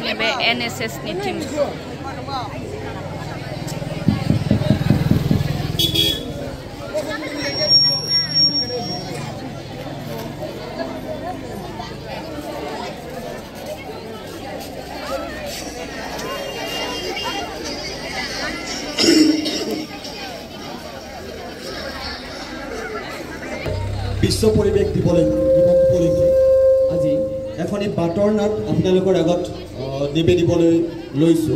nebe NSS ni team বিশ্ব পৰিৱেশ দিৱস উপলক্ষে আজি এখনি বাটৰ নাট আপোনালোকৰ আগত নিবেদিবলৈ লৈছো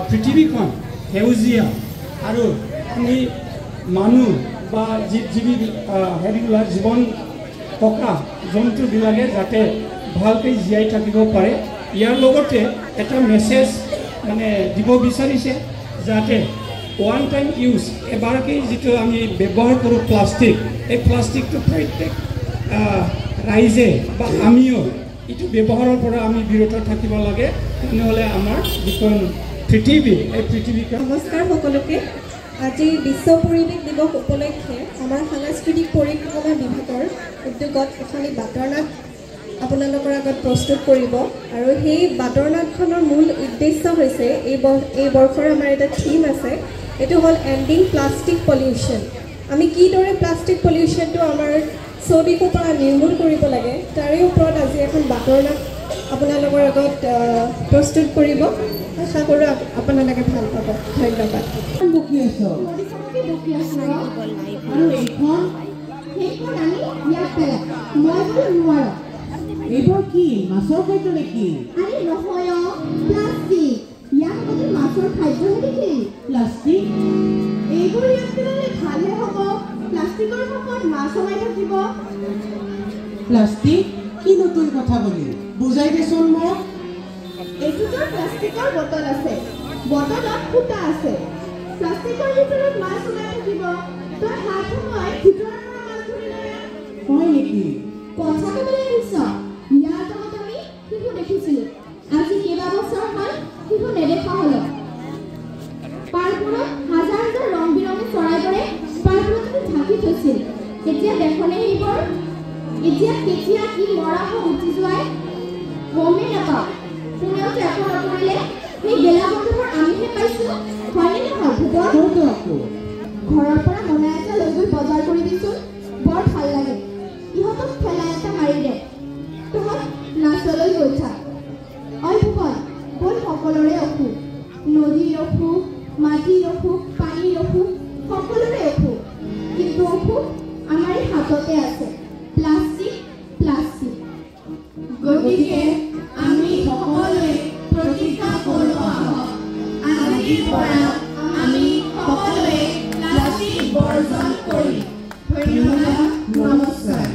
পৃথিৱীখন সেউজীয়া আৰু আমি মানুহ বা জীৱ-জীৱী হেৰিবিলাক জীৱন থকা জন্তুবিলাকে যাতে ভালকৈ জীয়াই থাকিব পাৰে ইয়াৰ লগতে এটা মেছেজ মানে দিব বিচাৰিছে যাতে ওৱান টাইম ইউজ এবাৰকৈ যিটো আমি ব্যৱহাৰ কৰোঁ প্লাষ্টিক এই প্লাষ্টিকটো প্ৰত্যেক ৰাইজে বা আমিও এইটো ব্যৱহাৰৰ পৰা আমি বিৰত থাকিব লাগে নহ'লে আমাৰ যিখন পৃথিৱী এই পৃথিৱীখন নমস্কাৰ সকলোকে আজি বিশ্ব পৰিৱেশ দিৱস উপলক্ষে আমাৰ সাংস্কৃতিক পৰিক্ৰমা বিভাগৰ উদ্যোগত এখন বাটৰ নাট আপোনালোকৰ আগত প্ৰস্তুত কৰিব আৰু সেই বাটৰ নাটখনৰ মূল উদ্দেশ্য হৈছে এই বৰ্ষৰ আমাৰ এটা থিম আছে এইটো হ'ল এণ্ডিং প্লাষ্টিক পলিউশ্যন আমি কিদৰে প্লাষ্টিক পলিউশ্যনটো আমাৰ চৌদিশৰ পৰা নিৰ্মূল কৰিব লাগে তাৰে ওপৰত আজি এখন বাটৰ নাট আপোনালোকৰ আগত প্ৰস্তুত কৰিব আশা কৰোঁ আপোনালোকে ভাল পাব ধন্যবাদ এইবোৰ কি মাছৰ খাদ্য নেকি আৰে নহয় প্লাষ্টিক ইয়াক মানে মাছৰ খাদ্য নেকি প্লাষ্টিক এইবোৰ ইয়াত পেলালে ভালহে হ'ব প্লাষ্টিকৰ মুখত মাছ সোমাই থাকিব প্লাষ্টিক কি নতুন কথা বুলি বুজাই দেচোন মোক এইটোতো প্লাষ্টিকৰ বটল আছে বটলত ফুটা আছে প্লাষ্টিকৰ ভিতৰত মাছ সোমাই থাকিব তই হাত সোমাই ভিতৰৰ পৰা মাছ ধৰিলে হয় নেকি কথা ক'বলৈ আহিছ ইয়াৰ আগত আমি শিশু দেখিছিলোঁ আজি কেইবাবছৰ হ'ল শিশু নেদেখা হ'ল পাৰবোৰত হাজাৰ হাজাৰ ৰং বিৰঙী চৰাইবোৰে পাৰবোৰত ঢাকি থৈছিল এতিয়া দেখনে এইবোৰ এতিয়া কেতিয়া কি মৰা হৈ উঠি যোৱাই গমেই নাপাওঁ কোনেও একো নকৰিলে সেই গেলা বস্তুবোৰ আমিহে পাইছোঁ হয়নে নহয় ঘৰৰ পৰা মনা এটা লৈ গৈ বজাৰ কৰি দিছোঁ বৰ ভাল লাগে ইহঁতক ঠেলা এটা মাৰি দে তহঁত নাচলৈ গৈ থাক ঐ ভূপন বল সকলোৰে অসুখ নদীৰ অসুখ মাটিৰ অসুখ পানীৰ অসুখ সকলোৰে অসুখ কিন্তু অসুখ আমাৰ হাততে আছে প্লাষ্টিক প্লাষ্টিক গতিকে আমি সকলোৱে প্ৰতিজ্ঞা কৰোঁ আহক আজিৰ পৰা আমি সকলোৱে প্লাষ্টিক বৰ্জন কৰিম ধন্যবাদ নমস্কাৰ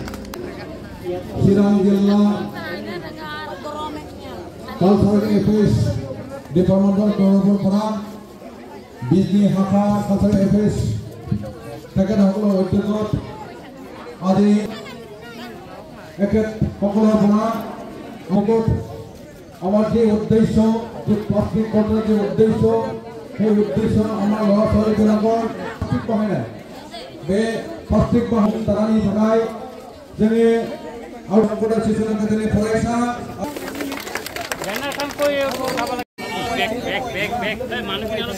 Chiang Jilla Cultural Affairs Department Korobor Pran Disney Haka Cultural Affairs Taken Hokolo Udyogot Adi Eket Hokolo Pran Hokot Amar je uddesho je plastic bottle je uddesho সেই উদ্দেশ্য আমাৰ ল'ৰা ছোৱালীবিলাকৰ প্লাষ্টিক বহাই নাই বে প্লাষ্টিক বহাই তাৰানি থকাই যেনে আৰু কম্পিউটাৰ চিষ্টেমত যেনে পইচা জেনাৰেশ্যন কৈ খাব লাগে বেক মানুহখিনি অলপ